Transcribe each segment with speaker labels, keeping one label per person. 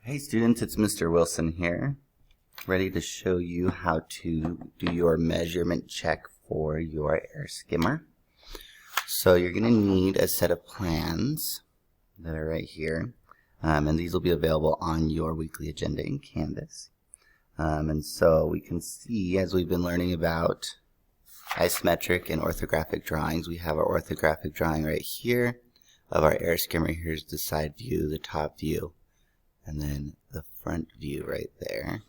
Speaker 1: Hey students, it's Mr. Wilson here, ready to show you how to do your measurement check for your air skimmer. So you're going to need a set of plans that are right here, and these will be available on your weekly agenda in Canvas. And so we can see, as we've been learning about isometric and orthographic drawings, we have our orthographic drawing right here of our air skimmer. Here's the side view, the top view, and then the front view right there.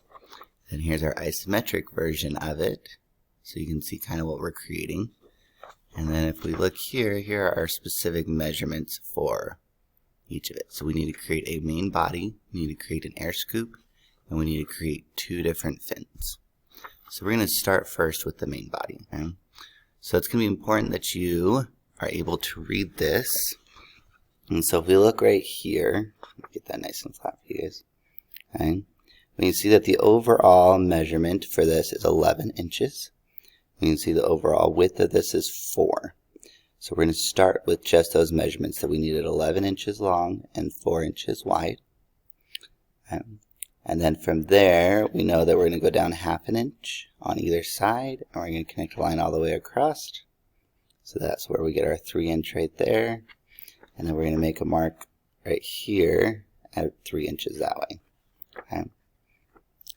Speaker 1: And here's our isometric version of it, so you can see kind of what we're creating. And then if we look here, here are our specific measurements for each of it. So we need to create a main body, we need to create an air scoop, and we need to create two different fins. So we're going to start first with the main body. Okay? So it's going to be important that you are able to read this. And so if we look right here, get that nice and flat for you guys. Okay. We can see that the overall measurement for this is 11 inches. We can see the overall width of this is 4. So we're going to start with just those measurements that we needed 11 inches long and 4 inches wide. Okay. And then from there, we know that we're going to go down ½ an inch on either side, and we're going to connect a line all the way across. So that's where we get our 3 inch right there. And then we're going to make a mark right here at 3 inches that way. Okay.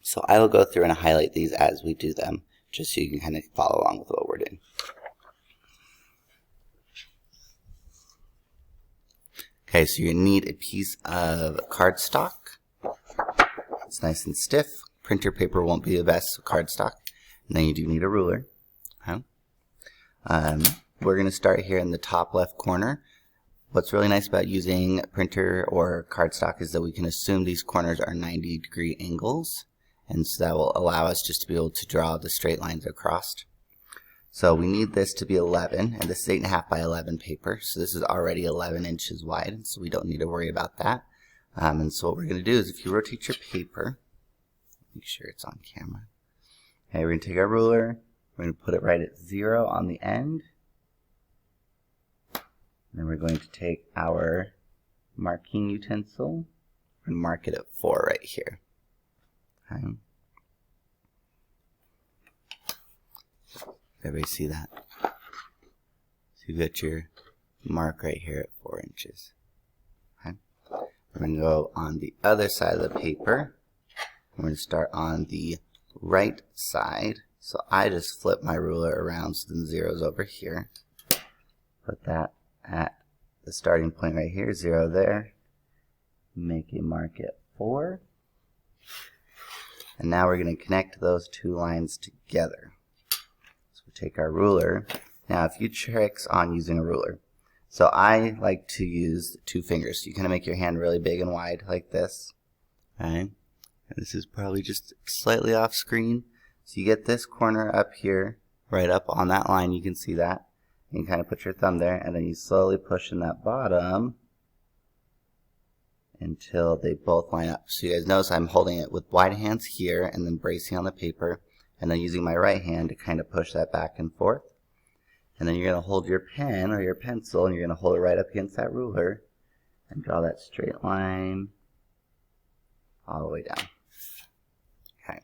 Speaker 1: So I will go through and highlight these as we do them, just so you can kind of follow along with what we're doing. Okay, so you need a piece of cardstock. It's nice and stiff. Printer paper won't be the best, so cardstock. And then you do need a ruler. Okay. We're going to start here in the top left corner. What's really nice about using printer or cardstock is that we can assume these corners are 90-degree angles, and so that will allow us just to be able to draw the straight lines across. So we need this to be 11, and this is 8.5 by 11 paper, so this is already 11 inches wide, so we don't need to worry about that. And so what we're going to do is, if you rotate your paper, make sure it's on camera. Okay, we're going to take our ruler, we're going to put it right at 0 on the end. Then we're going to take our marking utensil and mark it at 4 right here. Okay. Everybody see that? So you've got your mark right here at 4 inches. Okay. We're going to go on the other side of the paper. We're going to start on the right side. So I just flip my ruler around so the 0's over here. Put that at the starting point right here, 0 there. Make a mark at 4. And now we're going to connect those two lines together. So we take our ruler. Now a few tricks on using a ruler. So I like to use 2 fingers. So you kind of make your hand really big and wide like this. Okay. And this is probably just slightly off screen. So you get this corner up here, right up on that line, you can see that. You can kind of put your thumb there, and then you slowly push in that bottom until they both line up. So you guys notice I'm holding it with wide hands here and then bracing on the paper, and then using my right hand to kind of push that back and forth. And then you're going to hold your pen or your pencil, and you're going to hold it right up against that ruler and draw that straight line all the way down. Okay.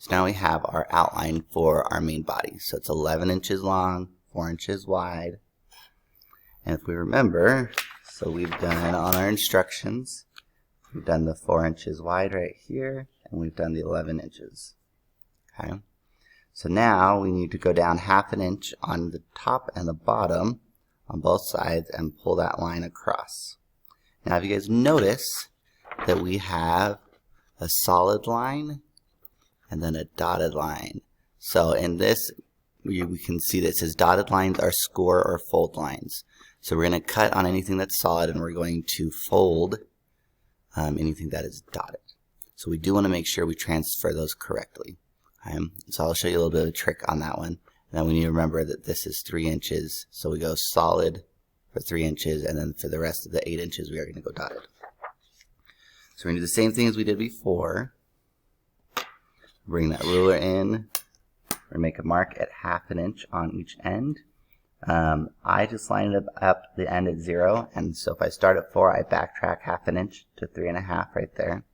Speaker 1: So now we have our outline for our main body. So it's 11 inches long, 4 inches wide. And if we remember, so we've done on our instructions, we've done the 4 inches wide right here, and we've done the 11 inches. Okay. So now we need to go down ½ an inch on the top and the bottom on both sides and pull that line across. Now if you guys notice that we have a solid line and then a dotted line. So in this, we can see that it says dotted lines are score or fold lines. So we're going to cut on anything that's solid, and we're going to fold anything that is dotted. So we do want to make sure we transfer those correctly. So I'll show you a little bit of a trick on that one. And then we need to remember that this is 3 inches. So we go solid for 3 inches, and then for the rest of the 8 inches, we are going to go dotted. So we're going to do the same thing as we did before. Bring that ruler in. We're going to make a mark at ½ an inch on each end. I just lined up the end at 0, and so if I start at 4, I backtrack ½ an inch to 3.5 right there.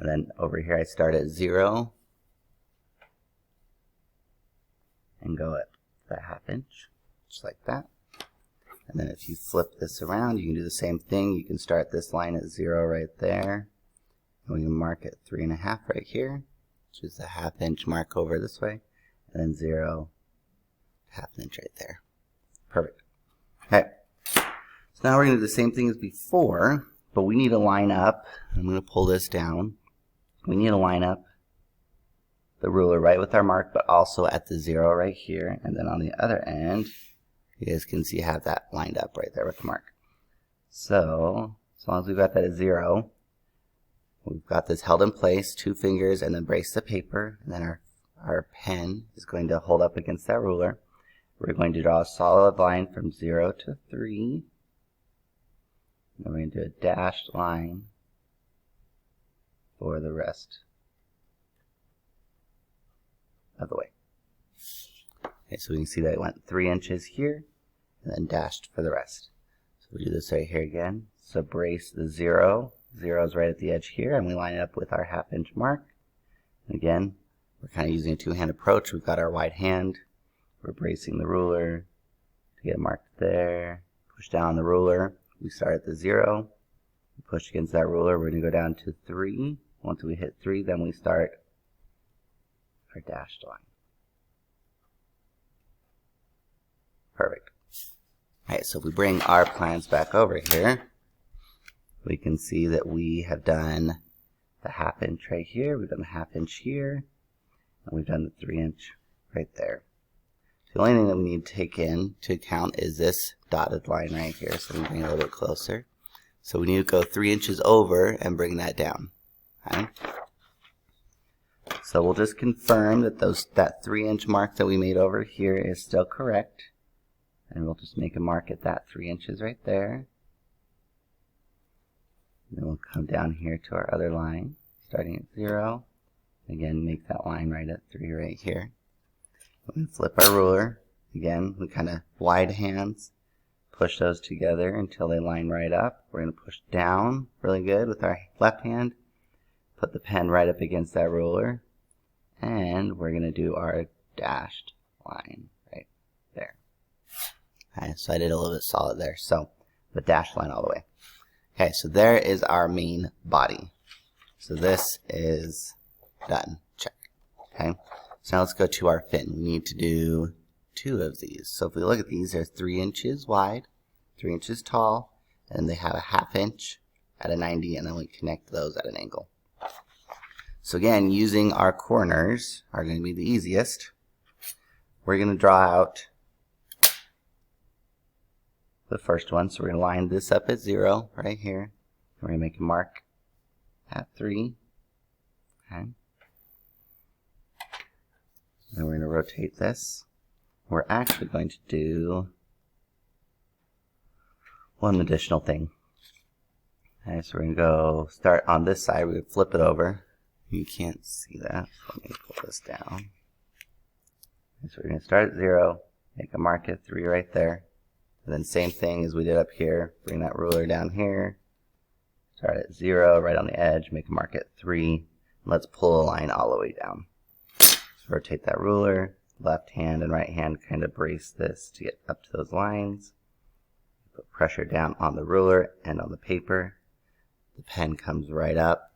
Speaker 1: And then over here I start at 0 and go at the 1/2 inch, just like that. And then if you flip this around, you can do the same thing. You can start this line at 0 right there. And we can mark it 3.5 right here, which is the 1/2 inch mark over this way. And then 0, 1/2 inch right there. Perfect. Okay. So now we're going to do the same thing as before, but we need to line up. I'm going to pull this down. We need to line up the ruler right with our mark, but also at the 0 right here. And then on the other end, you guys can see I have that lined up right there with the mark. So, as long as we've got that at 0, we've got this held in place, 2 fingers, and then brace the paper. And then our pen is going to hold up against that ruler. We're going to draw a solid line from 0 to 3. And we're going to do a dashed line for the rest of the way. Okay, so we can see that it went 3 inches here, and then dashed for the rest. So we do this right here again. So brace the 0. 0 is right at the edge here, and we line it up with our 1/2 inch mark. And again, we're kind of using a 2-hand approach. We've got our wide hand. We're bracing the ruler to get marked there. Push down the ruler. We start at the 0. We push against that ruler. We're going to go down to 3. Once we hit 3, then we start our dashed line. Perfect. Alright, so if we bring our plans back over here, we can see that we have done the 1/2 inch right here, we've done the 1/2 inch here, and we've done the 3 inch right there. The only thing that we need to take into account is this dotted line right here, so we bring it a little bit closer. So we need to go 3 inches over and bring that down. Okay? So we'll just confirm that that 3 inch mark that we made over here is still correct. And we'll just make a mark at that 3 inches right there. And then we'll come down here to our other line, starting at 0. Again, make that line right at 3 right here. We're going to flip our ruler. Again, we kind of wide hands, push those together until they line right up. We're going to push down really good with our left hand. Put the pen right up against that ruler. And we're going to do our dashed line right there. Okay, so I did a little bit solid there. So the dashed line all the way. Okay, so there is our main body. So this is done. Check. Okay. So now let's go to our fin. We need to do 2 of these. So if we look at these, they're 3 inches wide, 3 inches tall, and they have a 1/2 inch at a 90, and then we connect those at an angle. So again, using our corners are going to be the easiest. We're going to draw out the first one. So we're going to line this up at 0 right here. We're going to make a mark at 3. Okay. Then we're going to rotate this. We're actually going to do one additional thing. Okay, so we're going to go start on this side. We're going to flip it over. You can't see that. Let me pull this down. Okay, so we're going to start at 0, make a mark at 3 right there. And then same thing as we did up here. Bring that ruler down here. Start at 0, right on the edge, make a mark at 3. And let's pull a line all the way down. Rotate that ruler, left hand and right hand kind of brace this to get up to those lines. Put pressure down on the ruler and on the paper. The pen comes right up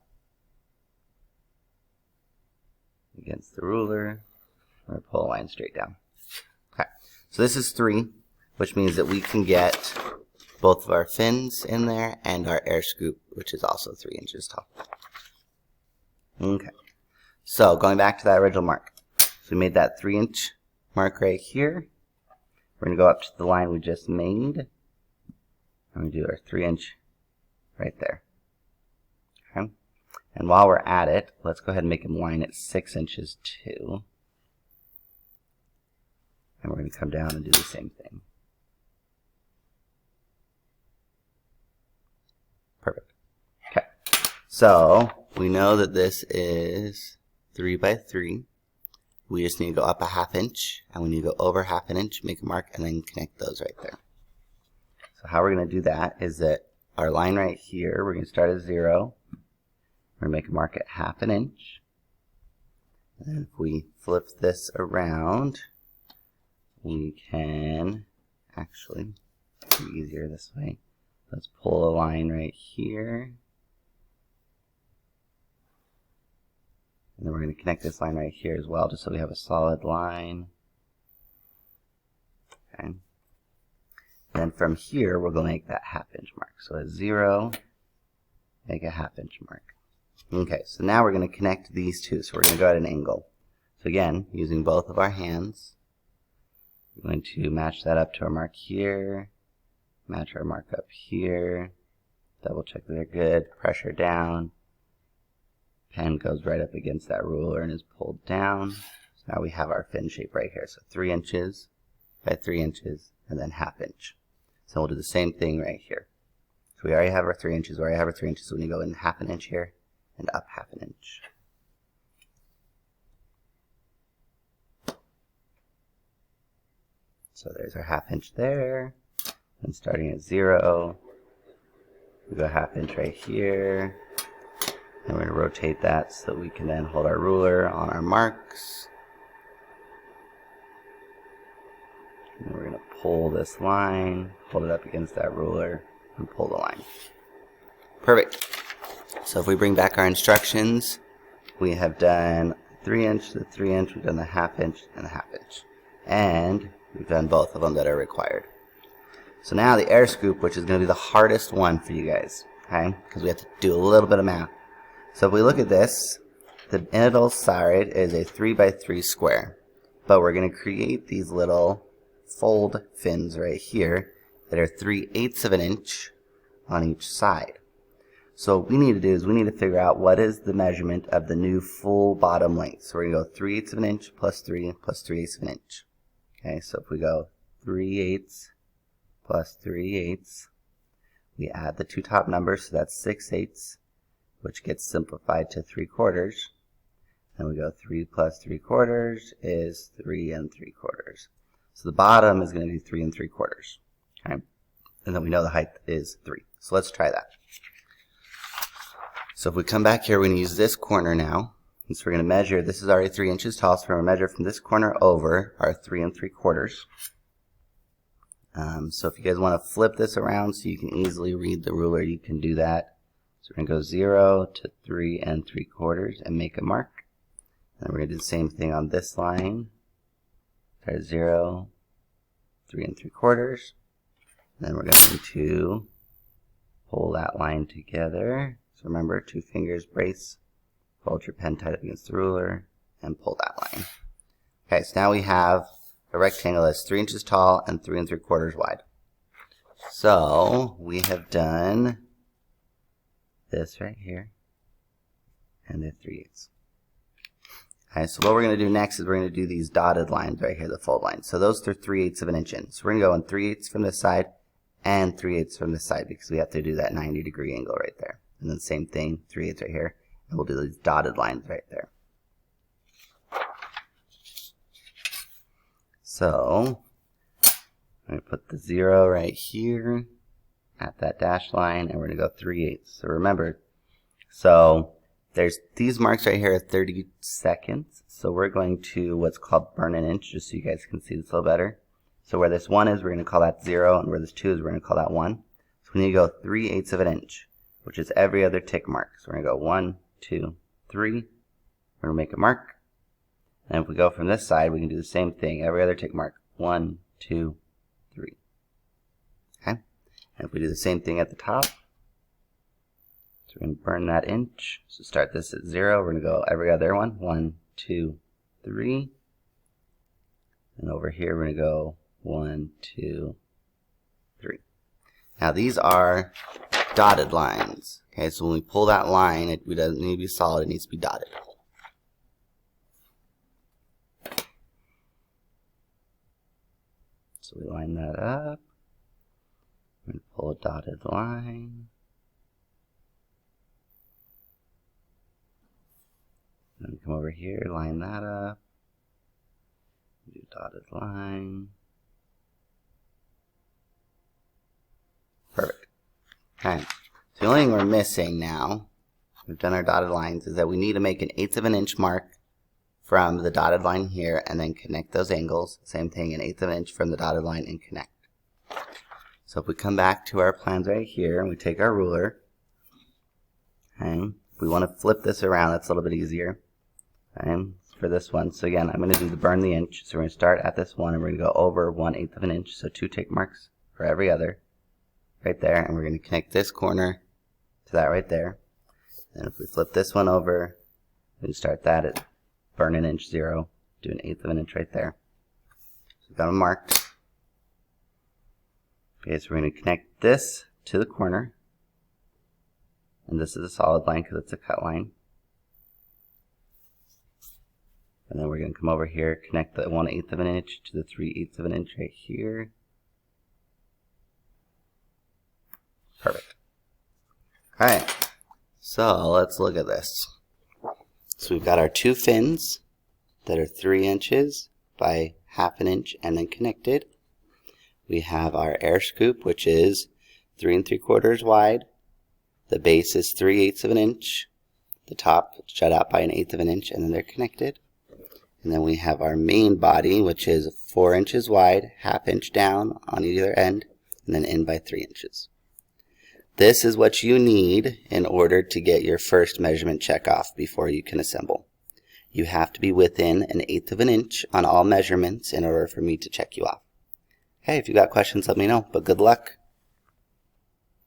Speaker 1: against the ruler. We're going to pull a line straight down. Okay, so this is 3, which means that we can get both of our fins in there and our air scoop, which is also 3 inches tall. Okay, so going back to that original mark. So we made that 3 inch mark right here. We're going to go up to the line we just made. And we do our 3 inch right there. Okay. And while we're at it, let's go ahead and make a line at 6 inches too. And we're going to come down and do the same thing. Perfect. Okay. So we know that this is 3 by 3. We just need to go up a 1/2 inch, and we need to go over 1/2 inch, make a mark, and then connect those right there. So how we're going to do that is that our line right here, we're going to start at 0, We're going to make a mark at 1/2 inch. And if we flip this around, we can actually, it's easier this way. Let's pull a line right here. And then we're going to connect this line right here as well, just so we have a solid line. Okay. Then from here, we're going to make that 1/2 inch mark. So at 0, make a 1/2 inch mark. Okay, so now we're going to connect these two. So we're going to go at an angle. So again, using both of our hands, we're going to match that up to our mark here, match our mark up here, double check that they're good, pressure down. Pen goes right up against that ruler and is pulled down. So now we have our fin shape right here. So 3 inches by 3 inches and then 1/2 inch. So we'll do the same thing right here. So we already have our 3 inches, we already have our 3 inches, so we need to go in 1/2 inch here and up 1/2 inch. So there's our 1/2 inch there. And starting at 0, we go 1/2 inch right here. And we're going to rotate that so that we can then hold our ruler on our marks. And we're going to pull this line, hold it up against that ruler, and pull the line. Perfect. So if we bring back our instructions, we have done 3 inch to 3 inch, we've done the 1/2 inch and the 1/2 inch. And we've done both of them that are required. So now the air scoop, which is going to be the hardest one for you guys, okay? Because we have to do a little bit of math. So if we look at this, the middle side is a 3 by 3 square. But we're going to create these little fold fins right here that are 3/8 of an inch on each side. So what we need to do is we need to figure out what is the measurement of the new full bottom length. So we're going to go 3/8 of an inch plus 3 plus 3/8 of an inch. Okay, so if we go 3/8 plus 3/8, we add the two top numbers, so that's 6/8, which gets simplified to 3/4. Then we go 3 plus 3/4 is 3 3/4. So the bottom is going to be 3 3/4. Okay, and then we know the height is 3. So let's try that. So if we come back here, we're going to use this corner now. And so we're going to measure, this is already 3 inches tall, so we're going to measure from this corner over our 3 3/4. So if you guys want to flip this around so you can easily read the ruler, you can do that. So we're going to go 0 to 3 3/4 and make a mark. And we're going to do the same thing on this line. Start 0, 3 3/4. Then we're going to pull that line together. So remember, 2 fingers brace, hold your pen tight up against the ruler, and pull that line. Okay, so now we have a rectangle that's 3 inches tall and 3 3/4 wide. So we have done this right here and the 3/8. Okay, so what we're going to do next is we're going to do these dotted lines right here, the fold lines. So those are 3/8 of an inch in. So we're going to go in 3/8 from this side and 3/8 from this side because we have to do that 90-degree angle right there. And then same thing, 3/8 right here, and we'll do these dotted lines right there. So I'm going to put the 0 right here at that dashed line, and we're going to go 3/8. So remember, so there's these marks right here at 30 seconds. So we're going to what's called burn an inch, just so you guys can see this a little better. So where this 1 is, we're going to call that 0, and where this 2 is, we're going to call that 1. So we need to go 3/8 of an inch, which is every other tick mark. So we're going to go 1, 2, 3. We're going to make a mark. And if we go from this side, we can do the same thing. Every other tick mark. 1, 2, 3. Okay? And if we do the same thing at the top, so we're going to burn that inch. So start this at 0. We're going to go every other one. 1, 2, 3. And over here, we're going to go 1, 2, 3. Now these are dotted lines. Okay, so when we pull that line, it doesn't need to be solid, it needs to be dotted. So we line that up. We're going to pull a dotted line. Then come over here, line that up. Do dotted line. Perfect. Okay. So the only thing we're missing now we've done our dotted lines, is that we need to make an 1/8 of an inch mark from the dotted line here and then connect those angles. Same thing, an 1/8 of an inch from the dotted line and connect. So if we come back to our plans right here and we take our ruler, okay, we want to flip this around. That's a little bit easier, okay, for this one. So again, I'm going to do the burn the inch. So we're going to start at this one and we're going to go over 1/8 of an inch. So 2 tick marks for every other right there. And we're going to connect this corner to that right there. And if we flip this one over, we can start that at burn an inch 0, do an 1/8 of an inch right there. So we've got them marked. Okay, so we're going to connect this to the corner. And this is a solid line because it's a cut line. And then we're going to come over here, connect the 1/8 of an inch to the 3/8 of an inch right here. Perfect. Alright, so let's look at this. So we've got our 2 fins that are 3 inches by 1/2 an inch and then connected. We have our air scoop, which is 3 3/4 wide. The base is 3/8 of an inch. The top shut out by an 1/8 of an inch, and then they're connected. And then we have our main body, which is 4 inches wide, 1/2 inch down on either end, and then in by 3 inches. This is what you need in order to get your first measurement check off before you can assemble. You have to be within an 1/8 of an inch on all measurements in order for me to check you off. Hey, if you got questions, let me know, but good luck.